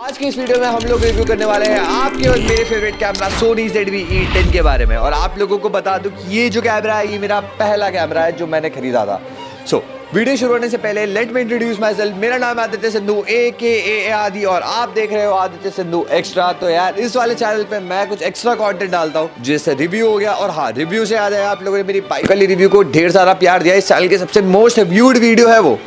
आज की इस वीडियो में हम लोग रिव्यू करने वाले हैं आपके और मेरे फेवरेट कैमरा सोनी ZV-E10 के बारे में। और आप लोगों को बता दूं कि ये जो कैमरा है ये मेरा पहला कैमरा है जो मैंने खरीदा था। वीडियो शुरू होने से पहले let me introduce my self. मेरा नाम है आदित्य सिंधु AKA आदि और आप देख रहे हो आदित्य सिंधु एक्स्ट्रा। तो यार इस वाले चैनल पे मैं कुछ एक्स्ट्रा कंटेंट डालता हूँ जिससे रिव्यू हो गया। और हाँ, रिव्यू से याद है आप लोगों ने मेरी बाइक वाली रिव्यू को ढेर सारा प्यार दिया। इस चैनल के सबसे मोस्ट व्यूड वीडियो है वो,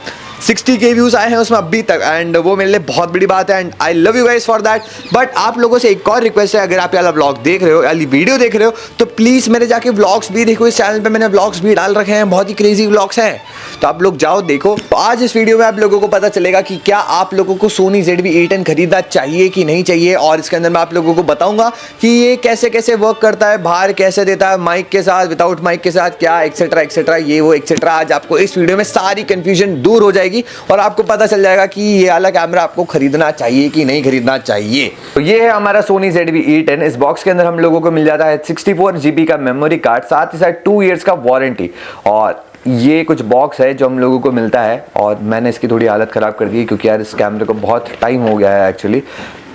60K व्यूज आए हैं उसमें अभी तक, एंड वो मेरे लिए बहुत बड़ी बात है and I love you guys for that. But आप लोगों से एक और रिक्वेस्ट है, अगर आप ये वाला व्लॉग देख रहे हो, वाली वीडियो देख रहे हो, तो प्लीज़ मेरे जाके व्लॉग्स भी देखो। इस चैनल पे मैंने व्लॉग्स भी डाल रखे हैं, बहुत ही क्रेजी व्लॉग्स हैं, तो आप लोग जाओ देखो। तो आज इस वीडियो में आप लोगों को पता चलेगा कि क्या आप लोगों को सोनी ZV-E10 खरीदना चाहिए कि नहीं चाहिए। और इसके अंदर मैं आप लोगों को बताऊंगा कि ये कैसे कैसे वर्क करता है, बाहर कैसे देता है, माइक के साथ, विदाउट माइक के साथ, क्या एक्सेट्रा एक्सेट्रा, ये वो एक्सेट्रा। आज आपको इस वीडियो में सारी कंफ्यूजन दूर हो जाएगी और आपको पता चल जाएगा कि ये वाला कैमरा आपको खरीदना चाहिए कि नहीं खरीदना चाहिए। तो ये है हमारा सोनी ZV-E10। इस बॉक्स के अंदर हम लोगों को मिल जाता है 64 GB का मेमोरी कार्ड, साथ ही साथ 2 इयर्स का वारंटी। और ये कुछ बॉक्स है जो हम लोगों को मिलता है और मैंने इसकी थोड़ी हालत ख़राब कर दी क्योंकि यार इस कैमरे को बहुत टाइम हो गया है actually.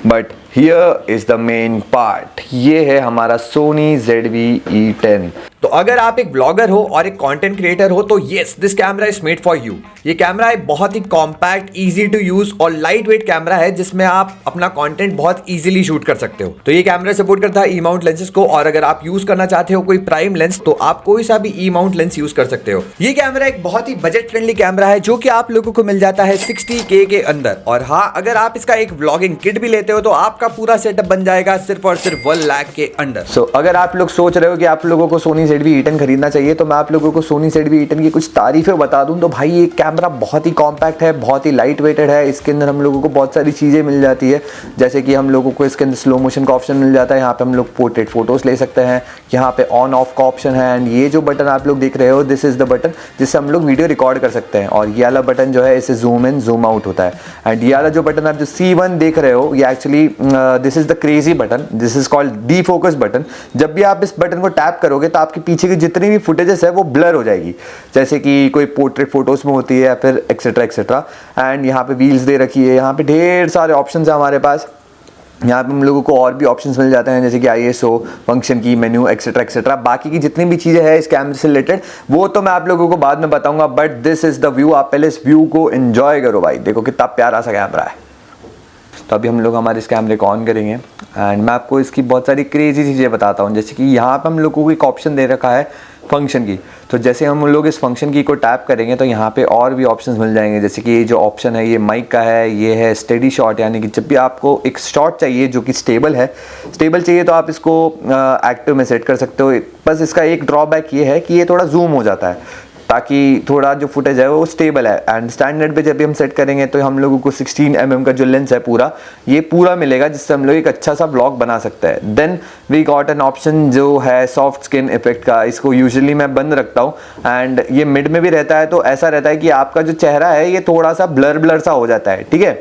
But here is the main part, ये है हमारा सोनी ZV-E10। तो अगर आप एक ब्लॉगर हो और एक कंटेंट क्रिएटर हो तो yes, this camera is made for you. ये कैमरा है बहुत ही कॉम्पैक्ट, इजी टू यूज और लाइट वेट कैमरा है जिसमें आप अपना कंटेंट बहुत इजीली शूट कर सकते हो। तो ये कैमरा सपोर्ट करता है E-माउंट लेंसेज को, और अगर आप यूज करना चाहते हो कोई प्राइम लेंस तो आप कोई सा भी E-माउंट लेंस यूज कर सकते हो। ये कैमरा एक बहुत ही बजट फ्रेंडली कैमरा है जो कि आप लोगों को मिल जाता है 60K के अंदर। और हाँ, अगर आप इसका एक व्लॉगिंग किट भी लेते हो तो आपका पूरा सेटअप बन जाएगा सिर्फ और सिर्फ 1 लाख के अंदर। अगर आप लोग सोच रहे हो कि आप लोगों को सोनी ZV-E10 खरीदना चाहिए तो मैं आप लोगों को सोनी ZV-E10 की कुछ तारीफें बता दूं तो भाई ये कैमरा बहुत ही कॉम्पैक्ट है, बहुत ही लाइट वेटेड है। इसके अंदर हम लोगों को बहुत सारी चीज़ें मिल जाती है, जैसे कि हम लोगों को इसके अंदर स्लो मोशन का ऑप्शन मिल जाता है। यहाँ पे हम लोग पोर्ट्रेट फोटोज ले सकते हैं, यहाँ पे ऑन ऑफ का ऑप्शन है। एंड ये जो बटन आप लोग देख रहे हो, दिस इज द बटन जिससे हम लोग वीडियो रिकॉर्ड कर सकते हैं। और ये वाला बटन जो है इससे जूम इन जूम आउट होता है। एंड ये वाला जो बटन आप जो C1 देख रहे हो, ये actually this is the crazy button, this is called D focus button. जब भी आप इस बटन को टैप करोगे तो आपकी पीछे की जितनी भी फुटेजेस है वो ब्लर हो जाएगी, जैसे कि कोई पोर्ट्रेट फोटोज में होती है या फिर एक्सेट्रा एक्सेट्रा। एंड यहाँ पे व्हील्स दे रखी है, यहाँ पे ढेर सारे ऑप्शंस है हमारे पास। यहाँ पे हम लोगों को और भी ऑप्शंस मिल जाते हैं जैसे कि ISO, फंक्शन की, मेन्यू, एक्सेट्रा एक्सेट्रा। बाकी की जितनी भी चीज़ें हैं इस कैमरे से रिलेटेड वो तो मैं आप लोगों को बाद में बताऊंगा, but this is the view. आप पहले इस व्यू को एंजॉय करो भाई, देखो कितना प्यारा सा कैमरा है। तो अभी हम लोग हमारे इस कैमरे को ऑन करेंगे एंड मैं आपको इसकी बहुत सारी क्रेजी चीज़ें बताता हूँ। जैसे कि यहाँ पे हम लोगों को एक ऑप्शन दे रखा है फंक्शन की। तो जैसे हम लोग इस फंक्शन की को टैप करेंगे तो यहाँ पे और भी ऑप्शंस मिल जाएंगे, जैसे कि ये जो ऑप्शन है ये माइक का है, ये है स्टेडी शॉट, यानी कि जब भी आपको एक शॉट चाहिए जो कि स्टेबल चाहिए तो आप इसको एक्टिव में सेट कर सकते हो। बस इसका एक ड्रॉबैक ये है कि ये थोड़ा जूम हो जाता है ताकि थोड़ा जो फुटेज है वो स्टेबल है। एंड स्टैंडर्ड पे जब भी हम सेट करेंगे तो हम लोगों को 16 mm का जो लेंस है ये पूरा मिलेगा, जिससे हम लोग एक अच्छा सा ब्लॉग बना सकते हैं। Then we got an option जो है सॉफ्ट स्किन इफेक्ट का। इसको यूजुअली मैं बंद रखता हूँ एंड ये मिड में भी रहता है, तो ऐसा रहता है कि आपका जो चेहरा है ये थोड़ा सा ब्लर सा हो जाता है, ठीक है।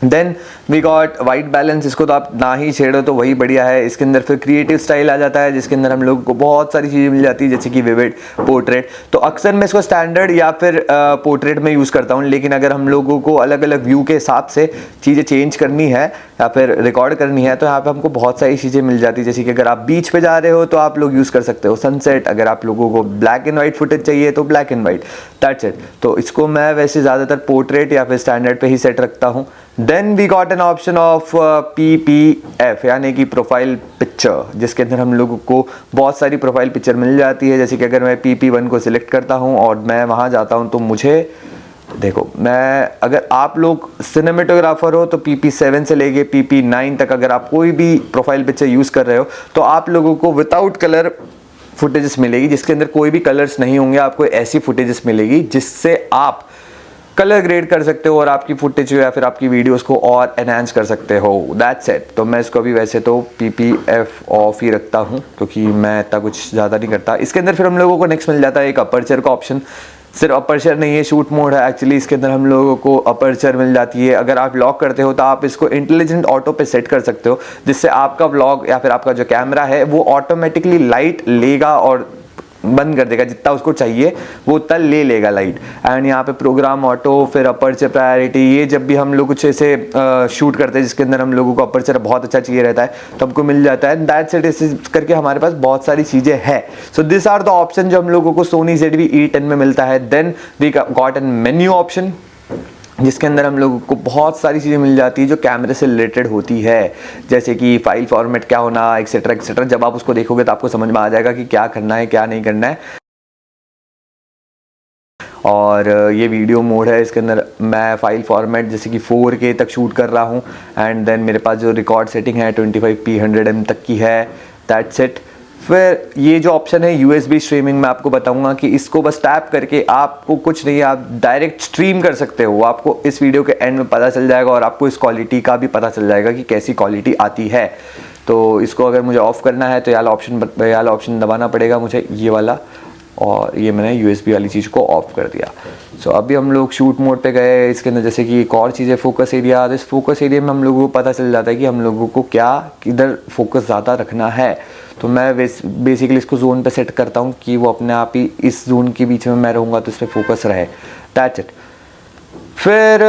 Then we got white balance, इसको तो आप ना ही छेड़ो तो वही बढ़िया है। इसके अंदर फिर क्रिएटिव स्टाइल आ जाता है जिसके अंदर हम लोगों को बहुत सारी चीज़ें मिल जाती है, जैसे कि विविड, पोर्ट्रेट। तो अक्सर मैं इसको स्टैंडर्ड या फिर पोर्ट्रेट में यूज़ करता हूँ, लेकिन अगर हम लोगों को अलग अलग व्यू के हिसाब से चीज़ें चेंज करनी है या फिर रिकॉर्ड करनी है तो यहाँ पे हमको बहुत सारी चीज़ें मिल जाती है। जैसे कि अगर आप बीच पे जा रहे हो तो आप लोग यूज़ कर सकते हो सनसेट, अगर आप लोगों को ब्लैक एंड वाइट फुटेज चाहिए तो black and white, that's it. तो इसको मैं वैसे ज़्यादातर पोर्ट्रेट या फिर स्टैंडर्ड पे ही सेट रखता हूँ। Then we got an option of PPF, यानी कि प्रोफाइल पिक्चर, जिसके अंदर हम लोगों को बहुत सारी प्रोफाइल पिक्चर मिल जाती है। जैसे कि अगर मैं PP1 को सिलेक्ट करता हूँ और मैं वहाँ जाता हूँ तो मुझे देखो, मैं अगर आप लोग सिनेमेटोग्राफर हो तो PP7 से लेके PP9 तक अगर आप कोई भी प्रोफाइल पिक्चर यूज़ कर रहे हो तो आप लोगों को विदाउट कलर फुटेजेस मिलेगी, जिसके अंदर कोई भी कलर्स नहीं होंगे। आपको ऐसी फुटेजेस मिलेगी जिससे आप कलर ग्रेड कर सकते हो और आपकी फुटेज या फिर आपकी वीडियोस को और एनहांस कर सकते हो, दैट्स इट। तो मैं इसको अभी वैसे तो PPF ऑफ ही रखता हूँ क्योंकि मैं इतना कुछ ज़्यादा नहीं करता। इसके अंदर फिर हम लोगों को नेक्स्ट मिल जाता है एक अपर्चर का ऑप्शन। सिर्फ अपर्चर नहीं है, शूट मोड है एक्चुअली। इसके अंदर हम लोगों को अपर्चर मिल जाती है। अगर आप व्लॉग करते हो तो आप इसको इंटेलिजेंट ऑटो पे सेट कर सकते हो, जिससे आपका व्लॉग या फिर आपका जो कैमरा है वो ऑटोमेटिकली लाइट लेगा और बंद कर देगा, जितना उसको चाहिए वो उतना ले लेगा लाइट। एंड यहाँ पे प्रोग्राम ऑटो, फिर अपर्चर प्रायोरिटी, ये जब भी हम लोग कुछ ऐसे शूट करते हैं जिसके अंदर हम लोगों को अपर्चर बहुत अच्छा चाहिए रहता है तो हमको मिल जाता है। दैट्स इट, ऐसे करके हमारे पास बहुत सारी चीज़ें हैं। So this are the option जो हम लोगों को सोनी ZV-E10 में मिलता है। Then we got an menu option जिसके अंदर हम लोगों को बहुत सारी चीज़ें मिल जाती है जो कैमरे से रिलेटेड होती है, जैसे कि फाइल फॉर्मेट क्या होना, एक्सेट्रा एक्सेट्रा। जब आप उसको देखोगे तो आपको समझ में आ जाएगा कि क्या करना है क्या नहीं करना है। और ये वीडियो मोड है, इसके अंदर मैं फाइल फॉर्मेट जैसे कि 4K तक शूट कर रहा हूँ। एंड देन मेरे पास जो रिकॉर्ड सेटिंग है 25p 100mm तक की है। That's it. फिर ये जो ऑप्शन है USB स्ट्रीमिंग, मैं आपको बताऊंगा कि इसको बस टैप करके आपको कुछ नहीं, आप डायरेक्ट स्ट्रीम कर सकते हो। आपको इस वीडियो के एंड में पता चल जाएगा और आपको इस क्वालिटी का भी पता चल जाएगा कि कैसी क्वालिटी आती है। तो इसको अगर मुझे ऑफ़ करना है तो ये वाला ऑप्शन दबाना पड़ेगा मुझे, ये वाला, और ये मैंने USB वाली चीज़ को ऑफ कर दिया। सो अभी हम लोग शूट मोड पे गए। इसके अंदर जैसे कि एक और चीज़ है फोकस एरिया। इस फोकस एरिया में हम लोगों को पता चल जाता है कि हम लोगों को क्या किधर फोकस ज़्यादा रखना है। तो मैं बेसिकली इसको जोन पे सेट करता हूँ कि वो अपने आप ही इस जोन के बीच में मैं रहूँगा तो इस पर फोकस रहे। That's it. फिर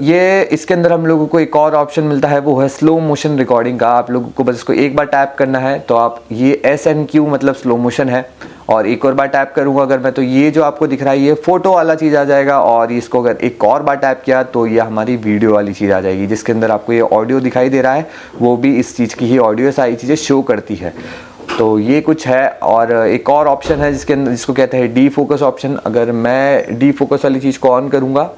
ये इसके अंदर हम लोगों को एक और ऑप्शन मिलता है, वो है स्लो मोशन रिकॉर्डिंग का। आप लोगों को बस इसको एक बार टैप करना है तो आप ये SNQ मतलब स्लो मोशन है, और एक और बार टैप करूंगा अगर मैं तो ये जो आपको दिख रहा है ये फोटो वाला चीज़ आ जाएगा। और इसको अगर एक और बार टैप किया तो ये हमारी वीडियो वाली चीज़ आ जाएगी, जिसके अंदर आपको ये ऑडियो दिखाई दे रहा है वो भी इस चीज़ की ही ऑडियो सारी चीज़ें शो करती है। तो ये कुछ है। और एक और ऑप्शन है जिसके अंदर, जिसको कहते हैं डी फोकस ऑप्शन। अगर मैं डी फोकस वाली चीज़ को ऑन करूँगा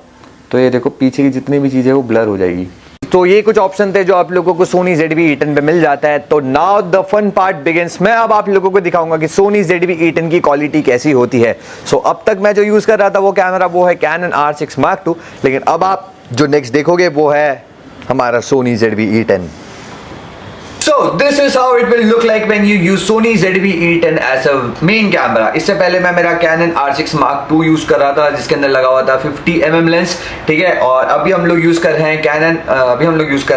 तो ये देखो पीछे की जितनी भी चीज़ें वो ब्लर हो जाएगी। तो ये कुछ ऑप्शन थे जो आप लोगों को सोनी ZV-E10 पे मिल जाता है। तो now the fun part begins. मैं अब आप लोगों को दिखाऊंगा कि सोनी ZV-E10 की क्वालिटी कैसी होती है। सो अब तक मैं जो यूज़ कर रहा था वो कैमरा वो है Canon R6 Mark II, लेकिन अब आप जो नेक्स्ट देखोगे वो है हमारा Soni ZV-E10। So this is how it will look like when you use Sony ZV-E10 as a main camera। इससे पहले मैं मेरा Canon R6 Mark II use कर रहा था जिसके अंदर लगा हुआ था 50mm लेंस, ठीक है। और अभी हम लोग यूज कर रहे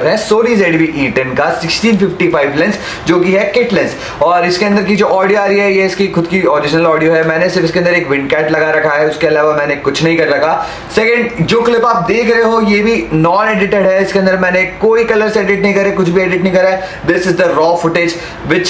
हैं Sony ZV-E10 का 1655 लेंस जो कि है किट लेंस। और इसके अंदर की जो ऑडियो आ रही है ये इसकी खुद की ओरिजिनल ऑडियो है। मैंने सिर्फ इसके अंदर एक विंड कैट लगा रखा है, उसके अलावा मैंने कुछ नहीं कर रखा। सेकेंड, जो क्लिप आप देख रहे हो ये भी नॉन एडिटेड है। इसके अंदर मैंने कोई कलर्स एडिट नहीं करे, कुछ भी एडिट नहीं करा है। This is the raw footage which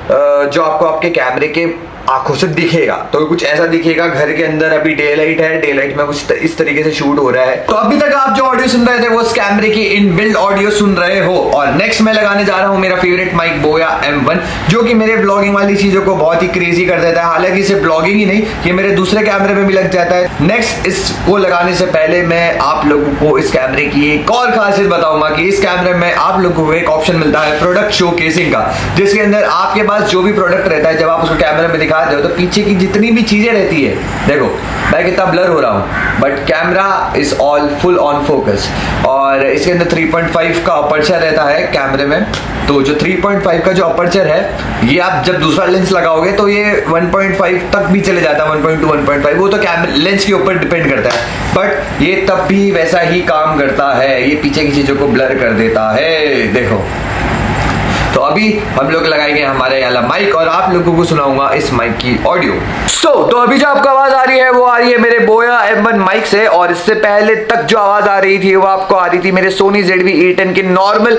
जो आपको आपके कैमरे के आंखों से दिखेगा। तो कुछ ऐसा दिखेगा। घर के अंदर अभी डे लाइट है, डे लाइट में कुछ इस तरीके से शूट हो रहा है। तो अभी तक आप जो ऑडियो सुन रहे थे वो उस कैमरे की इनबिल्ट ऑडियो सुन रहे हो। और नेक्स्ट मैं लगाने जा रहा हूँ मेरा फेवरेट माइक बोया M1, जो कि मेरे ब्लॉगिंग वाली चीजों को बहुत ही क्रेजी कर देता है। हालांकि इसे ब्लॉगिंग ही नहीं, ये मेरे दूसरे कैमरे में भी लग जाता है। नेक्स्ट इसको लगाने से पहले मैं आप लोगों को इस कैमरे की एक और खासियत बताऊंगा कि इस कैमरे में आप लोगों को एक ऑप्शन मिलता है प्रोडक्ट शोकेसिंग का, जिसके अंदर आपके पास जो भी प्रोडक्ट रहता है जब आप उसको कैमरे में दिखाते हो तो पीछे की जितनी भी चीजें रहती है, देखो मैं कितना ब्लर हो रहा हूँ but camera is all full on focus. और इसके अंदर 3.5 का अपर्चर रहता है कैमरे में। तो जो 3.5 का जो अपर्चर है ये आप जब दूसरा लेंस लगाओगे तो ये 1.5 तक भी चले जाता है, 1.2 1.5, वो तो कैमरा लेंस के ऊपर डिपेंड करता है। बट ये तब भी वैसा ही काम करता है, ये पीछे की चीजों को ब्लर कर देता है। देखो तो अभी हम लोग लगाएंगे हमारे वाला माइक और आप लोगों को सुनाऊंगा इस माइक की ऑडियो। तो अभी जो आपको आवाज आ रही है वो आ रही है मेरे बोया M1 माइक से। और इससे पहले तक जो आवाज आ रही थी वो आपको आ रही थी मेरे सोनी ZV-E10 की नॉर्मल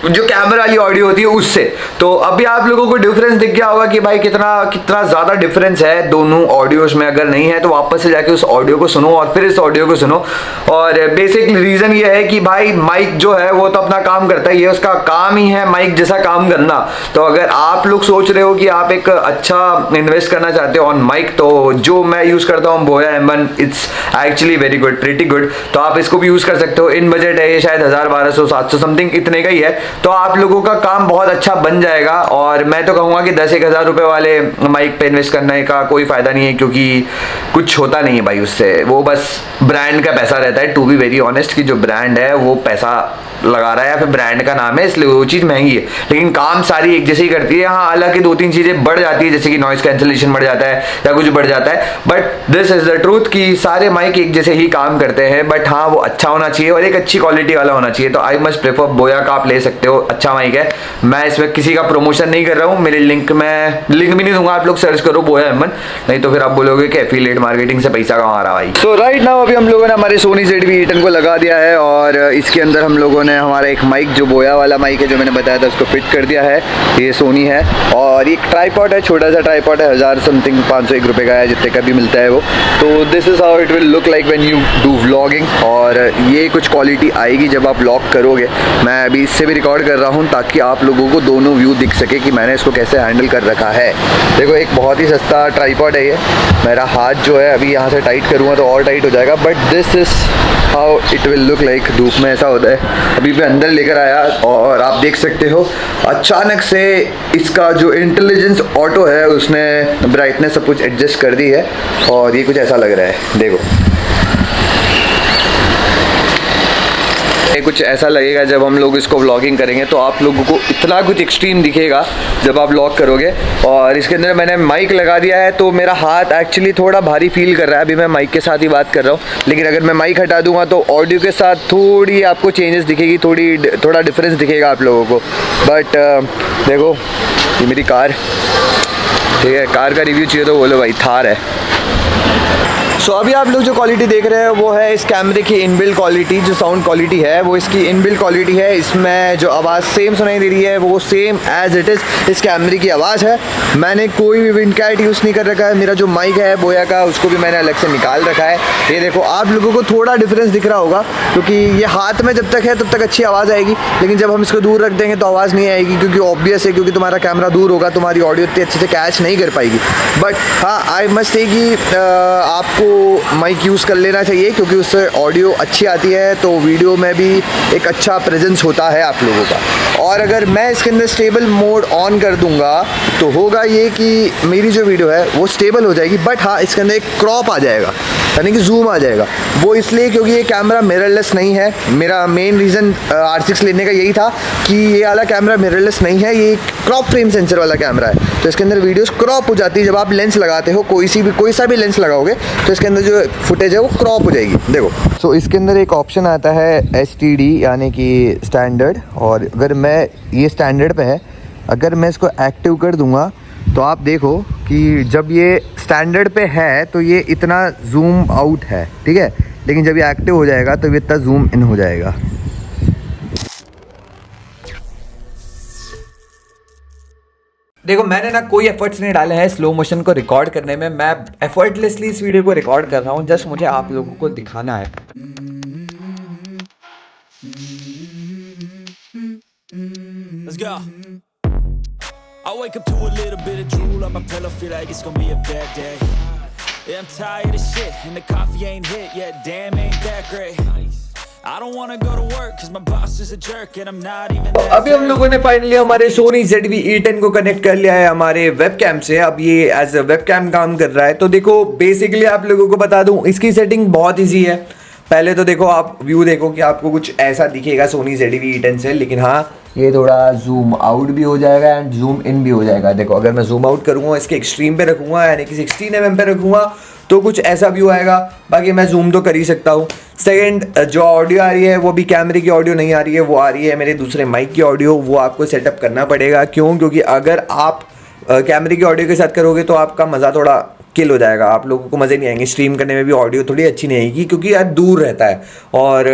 जो कैमरा वाली ऑडियो होती है उससे। तो अभी आप लोगों को डिफरेंस दिख गया होगा कि भाई कितना ज्यादा डिफरेंस है दोनों ऑडियोज में। अगर नहीं है तो वापस से जाके उस ऑडियो को सुनो और फिर इस ऑडियो को सुनो। और बेसिक रीजन ये है कि भाई माइक जो है वो तो अपना काम करता ही है, उसका काम ही है माइक जैसा काम करना। तो अगर आप लोग सोच रहे हो कि आप एक अच्छा इन्वेस्ट करना चाहते हो ऑन माइक, तो जो मैं यूज करता हूँ बोया M1, it's actually very good, pretty good. तो आप इसको भी यूज कर सकते हो। इन बजट है ये शायद 1000 1200 700 समथिंग इतने का ही है। तो आप लोगों का काम बहुत अच्छा बन जाएगा। और मैं तो कहूँगा कि 10-1 हज़ार रुपए वाले माइक पे इन्वेस्ट करने का कोई फायदा नहीं है, क्योंकि कुछ होता नहीं है भाई उससे, वो बस ब्रांड का पैसा रहता है। टू बी वेरी ऑनेस्ट कि जो ब्रांड है वो पैसा लगा रहा है या फिर ब्रांड का नाम है इसलिए वो चीज़ महंगी है, लेकिन काम सारी एक जैसे ही करती है। हाँ, हालांकि 2-3 चीज़ें बढ़ जाती है, जैसे कि नॉइस कैंसिलेशन बढ़ जाता है या कुछ बढ़ जाता है, but this is the truth कि सारे माइक एक जैसे ही काम करते हैं। बट हाँ, वो अच्छा होना चाहिए और एक अच्छी क्वालिटी वाला होना चाहिए। तो आई मस्ट प्रेफर बोया का, आप ले सकते हो, अच्छा माइक है। मैं इसमें किसी का प्रमोशन नहीं कर रहा हूँ, मेरे लिंक भी नहीं दूंगा, आप लोग सर्च करो बोया अहमद, नहीं तो फिर आप बोलोगे कि एफिलिएट मार्केटिंग से पैसा कमा रहा भाई। सो राइट नाउ अभी हम लोगों ने हमारे सोनी ZV-E10 को लगा दिया है और इसके अंदर हम लोगों ने हमारा एक माइक जो बोया वाला माइक है जो मैंने बताया था उसको फिट कर दिया है। ये सोनी है और एक ट्राईपॉड है, छोटा सा ट्राईपॉड है, 1000 समथिंग 501 रुपये का है, जितने का भी मिलता है वो। तो this is how it will look like when you do vlogging. और ये कुछ क्वालिटी आएगी जब आप व्लॉग करोगे। मैं अभी इससे भी रिकॉर्ड कर रहा हूँ ताकि आप लोगों को दोनों व्यू दिख सके कि मैंने इसको कैसे हैंडल कर रखा है। देखो, एक बहुत ही सस्ता ट्राईपॉड है ये। मेरा हाथ जो है अभी यहाँ से टाइट करूँगा तो और टाइट हो जाएगा, but this is how it will look like. धूप में ऐसा होता है। अभी मैं अंदर लेकर आया और आप देख सकते हो अचानक से इसका जो इंटेलिजेंस ऑटो है उसने ब्राइटनेस सब कुछ एडजस्ट कर दी है और ये कुछ ऐसा लग रहा है। देखो, ये कुछ ऐसा लगेगा जब हम लोग इसको व्लॉगिंग करेंगे तो आप लोगों को इतना कुछ एक्सट्रीम दिखेगा जब आप व्लॉग करोगे। और इसके अंदर मैंने माइक लगा दिया है तो मेरा हाथ एक्चुअली थोड़ा भारी फील कर रहा है। अभी मैं माइक के साथ ही बात कर रहा हूँ, लेकिन अगर मैं माइक हटा दूंगा तो ऑडियो के साथ थोड़ी आपको चेंजेस दिखेगी, थोड़ा डिफरेंस दिखेगा आप लोगों को। बट देखो, ये मेरी कार, ठीक है, कार का रिव्यू चाहिए तो बोलो भाई, थार है। सो अभी आप लोग जो क्वालिटी देख रहे हैं वो है इस कैमरे की इनबिल्ट क्वालिटी। जो साउंड क्वालिटी है वो इसकी इनबिल्ट क्वालिटी है। इसमें जो आवाज़ सेम सुनाई दे रही है वो सेम एज इट इज़ इस कैमरे की आवाज़ है। मैंने कोई भी विंड कैट यूज़ नहीं कर रखा है। मेरा जो माइक है बोया का उसको भी मैंने अलग से निकाल रखा है। ये देखो, आप लोगों को थोड़ा डिफरेंस दिख रहा होगा क्योंकि ये हाथ में जब तक है तब तक अच्छी आवाज़ आएगी, लेकिन जब हम इसको दूर रख देंगे तो आवाज़ नहीं आएगी, क्योंकि ऑब्वियस है, क्योंकि तुम्हारा कैमरा दूर होगा, तुम्हारी ऑडियो इतनी अच्छे से कैच नहीं कर पाएगी। बट हाँ, आई मस्ट से कि आपको माइक यूज़ कर लेना चाहिए क्योंकि उससे ऑडियो अच्छी आती है, तो वीडियो में भी एक अच्छा प्रेजेंस होता है आप लोगों का। और अगर मैं इसके अंदर स्टेबल मोड ऑन कर दूंगा तो होगा ये कि मेरी जो वीडियो है वो स्टेबल हो जाएगी, बट हाँ, इसके अंदर एक क्रॉप आ जाएगा, यानी कि जूम आ जाएगा। वो इसलिए क्योंकि ये कैमरा मिररलेस नहीं है। मेरा मेन रीज़न R6 लेने का यही था कि ये वाला कैमरा मिररलेस नहीं है, ये क्रॉप फ्रेम सेंसर वाला कैमरा है, तो इसके अंदर वीडियोस क्रॉप हो जाती है। जब आप लेंस लगाते हो, कोई सा भी लेंस लगाओगे तो इसके अंदर जो फुटेज है वो क्रॉप हो जाएगी। देखो, सो इसके अंदर एक ऑप्शन आता है STD यानी कि स्टैंडर्ड, और अगर मैं ये स्टैंडर्ड पे है, अगर मैं इसको एक्टिव कर दूंगा तो आप देखो कि जब ये स्टैंडर्ड पे है तो ये इतना जूम आउट है, ठीक है, लेकिन जब ये एक्टिव हो जाएगा तो ये इतना जूम इन हो जाएगा। देखो, मैंने ना कोई एफर्ट्स नहीं डाले हैं स्लो मोशन को रिकॉर्ड करने में। मैं एफर्टलेसली इस वीडियो को रिकॉर्ड कर रहा हूँ, जस्ट मुझे आप लोगों को दिखाना है। Let's go. I wake up to a little bit of drool on my pillow, feel like it's gonna be a bad day. Yeah, I'm tired of shit and the coffee ain't hit yet, damn ain't that great. I don't wanna go to work cause my boss is a jerk and I'm not even that. अभी हम लोगों ने finally हमारे Soni ZV-E10 को connect कर लिया है हमारे वेबकैम से। अब ये एज अ वेबकैम काम कर रहा है। तो देखो, बेसिकली आप लोगों को बता दूं, इसकी सेटिंग बहुत ईजी है। पहले तो देखो, आप व्यू देखो कि आपको कुछ ऐसा दिखेगा सोनी ZV-E10 से, लेकिन हाँ, ये थोड़ा जूम आउट भी हो जाएगा एंड जूम इन भी हो जाएगा। देखो, अगर मैं जूम आउट करूँगा, इसके एक्सट्रीम पे रखूँगा यानी कि 16 mm पे रखूँगा तो कुछ ऐसा व्यू आएगा। बाकी मैं जूम तो कर ही सकता हूँ। सेकंड, जो ऑडियो आ रही है वो भी कैमरे की ऑडियो नहीं आ रही है, वो आ रही है मेरे दूसरे माइक की ऑडियो। वो आपको सेटअप करना पड़ेगा। क्यों? क्योंकि अगर आप कैमरे की ऑडियो के साथ करोगे तो आपका मज़ा थोड़ा किल हो जाएगा, आप लोगों को मज़े नहीं आएंगे। स्ट्रीम करने में भी ऑडियो थोड़ी अच्छी नहीं आएगी क्योंकि यार दूर रहता है और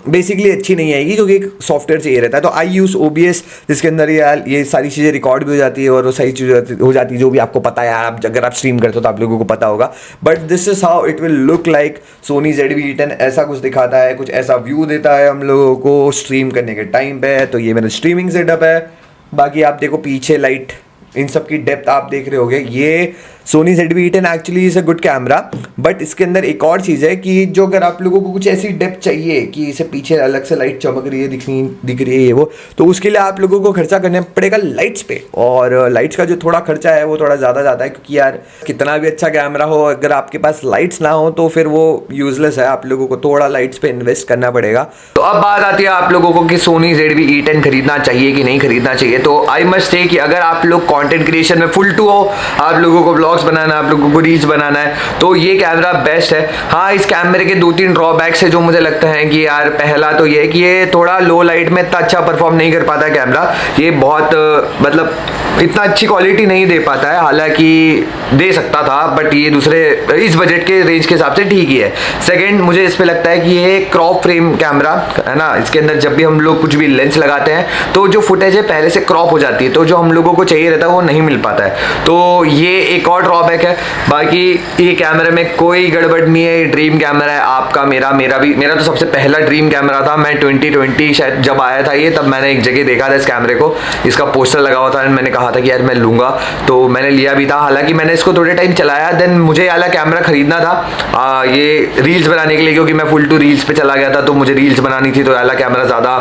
बेसिकली अच्छी नहीं आएगी क्योंकि एक सॉफ्टवेयर चाहिए रहता है। तो आई यूज़ OBS, जिसके अंदर ये सारी चीज़ें रिकॉर्ड भी हो जाती है और वो सही चीज़ हो जाती है, जो भी आपको पता है यार। अगर आप स्ट्रीम करते हो तो आप लोगों को पता होगा। But this is how it will look like. Sony ZV-E10 ऐसा कुछ दिखाता है, कुछ ऐसा व्यू देता है हम लोगों को स्ट्रीम करने के टाइम पे। तो ये मेरा स्ट्रीमिंग सेटअप है। बाकी आप देखो, पीछे लाइट, इन सब की डेप्थ आप देख रहे होगे। ये Sony ZV-E10 actually is a good camera, but इसके अंदर एक और चीज़ है कि जो अगर आप लोगों को कुछ ऐसी डेप्थ चाहिए कि इसे पीछे अलग से लाइट चमक रही है, दिख रही है ये वो, तो उसके लिए आप लोगों को खर्चा करना पड़ेगा लाइट्स पे। और लाइट्स का जो थोड़ा खर्चा है वो थोड़ा ज़्यादा जाता है, क्योंकि यार कितना भी अच्छा कैमरा हो, अगर आपके पास लाइट्स ना हो तो फिर वो यूजलेस है, आप लोगों को थोड़ा लाइट्स पे इन्वेस्ट करना पड़ेगा। तो अब बात आती है आप लोगों को कि सोनी ZV-E10 खरीदना चाहिए कि नहीं खरीदना चाहिए। तो आई मस्ट से कि अगर आप लोग कंटेंट क्रिएशन में फुल टू हो, आप लोगों को व्लॉग्स बनाना है, आप लोगों को रील्स बनाना है, तो ये कैमरा बेस्ट है। हाँ, इस कैमरे के 2-3 ड्रॉबैक्स है जो मुझे लगता है कि यार पहला तो ये है कि ये थोड़ा लो लाइट में इतना अच्छा परफॉर्म नहीं कर पाता कैमरा, ये बहुत मतलब इतना अच्छी क्वालिटी नहीं दे पाता है, हालांकि दे सकता था, बट ये दूसरे इस बजट के रेंज के हिसाब से ठीक ही है। सेकंड, मुझे इस पे लगता है कि ये क्रॉप फ्रेम कैमरा है ना, इसके अंदर जब भी हम लोग कुछ भी लेंस लगाते हैं तो जो फुटेज है पहले से क्रॉप हो जाती है, तो जो हम लोगों को चाहिए रहता है वो नहीं मिल पाता है, तो ये एक और ड्रॉबैक है। बाकी ये कैमरे में कोई गड़बड़ नहीं है, ड्रीम कैमरा है आपका, मेरा तो सबसे पहला ड्रीम कैमरा था। मैं 2020 शायद जब आया था ये, तब मैंने एक जगह देखा था इस कैमरे को, इसका पोस्टर लगा हुआ था, मैंने कहा था कि यार मैं लूंगा, तो मैंने लिया भी था। हालांकि मैंने इसको थोड़े टाइम चलाया, देन मुझे ये वाला कैमरा खरीदना था ये रील्स बनाने के लिए, क्योंकि मैं फुल टू रील्स पे चला गया था, तो मुझे रील्स बनानी थी, तो ये वाला कैमरा ज़्यादा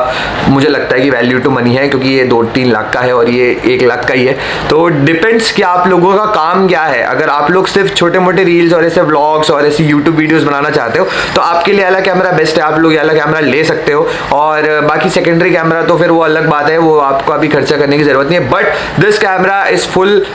मुझे लगता है कि वैल्यू टू मनी है, क्योंकि ये 2-3 लाख का है और ये 1 लाख का ही है। तो डिपेंड्स कि आप लोगों का काम क्या है। अगर आप लोग सिर्फ छोटे मोटे रील्स और ऐसे व्लॉग्स और ऐसी यूट्यूब वीडियोस बनाना चाहते हो तो आपके लिए वाला कैमरा बेस्ट है, आप लोग ये वाला कैमरा ले सकते हो। और बाकी सेकेंडरी कैमरा तो फिर वो अलग बात है, वो आपको अभी खर्चा करने की जरूरत नहीं है। But this camera is full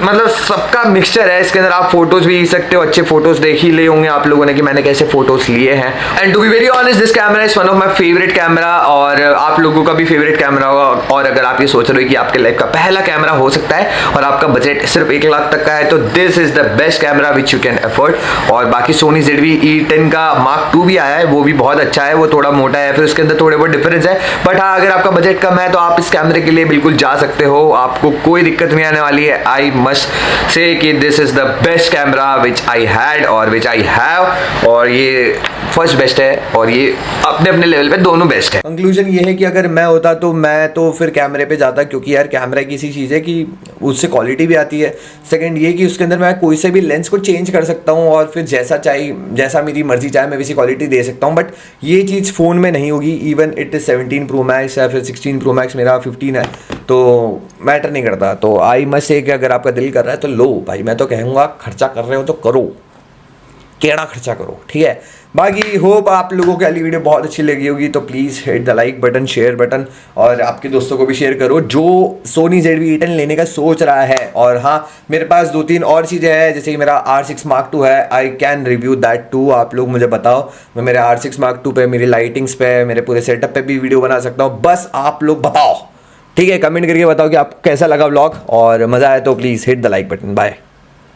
मतलब सबका मिक्सचर है, इसके अंदर आप फोटोज भी ले सकते हो, अच्छे फोटोज देख ही ले होंगे आप लोगों ने कि मैंने कैसे फोटोज लिए हैं। And to be very honest, this camera is one of my favourite camera, और आप लोगों का भी फेवरेट कैमरा होगा। और अगर आप ये सोच रहे हो कि आपके लाइफ का पहला कैमरा हो सकता है और आपका बजट सिर्फ 1 लाख तक का है, तो this is the best camera which you can afford. और बाकी सोनी ZV-E10 का Mark II भी आया है, वो भी बहुत अच्छा है, वो थोड़ा मोटा है, फिर उसके अंदर थोड़े बहुत डिफरेंस है। बट हाँ, अगर आपका बजट कम है तो आप इस कैमरे के लिए बिल्कुल जा सकते हो, आपको कोई दिक्कत नहीं आने वाली है। आई मस्ट से कि this is the best camera which I had और विच आई हैव, और ये फर्स्ट बेस्ट है, और ये अपने अपने लेवल पे दोनों बेस्ट है। कंक्लूजन ये है कि अगर मैं होता तो मैं तो फिर कैमरे पे जाता, क्योंकि यार कैमरा की ऐसी चीज़ है कि उससे क्वालिटी भी आती है। सेकंड ये कि उसके अंदर मैं कोई से भी लेंस को चेंज कर सकता हूँ और फिर जैसा मेरी मर्जी चाहे मैं वैसी क्वालिटी दे सकता हूँ। बट ये चीज़ फ़ोन में नहीं होगी, even it is 17 Pro Max या फिर 16 Pro Max, मेरा 15 है, तो मैटर नहीं करता। तो आई मस्ट से कि अगर आपका दिल कर रहा है तो लो भाई, मैं तो कहूँगा खर्चा कर रहे हो तो करो, केड़ा खर्चा करो, ठीक है। बाकी होप आप लोगों को वाली वीडियो बहुत अच्छी लगी होगी, तो please hit the like button, share button, और आपके दोस्तों को भी शेयर करो जो सोनी ZV-E10 लेने का सोच रहा है। और हाँ, मेरे पास 2-3 और चीज़ें हैं, जैसे कि मेरा R6 Mark II है, I can review that too. आप लोग मुझे बताओ, मैं मेरे R6 Mark II पे, मेरी लाइटिंग्स पे, मेरे पूरे सेटअप पे भी वीडियो बना सकता हूँ, बस आप लोग बताओ, ठीक है। कमेंट करके बताओ कि आपको कैसा लगा व्लॉग, और मज़ा आया तो please hit the like button. Bye.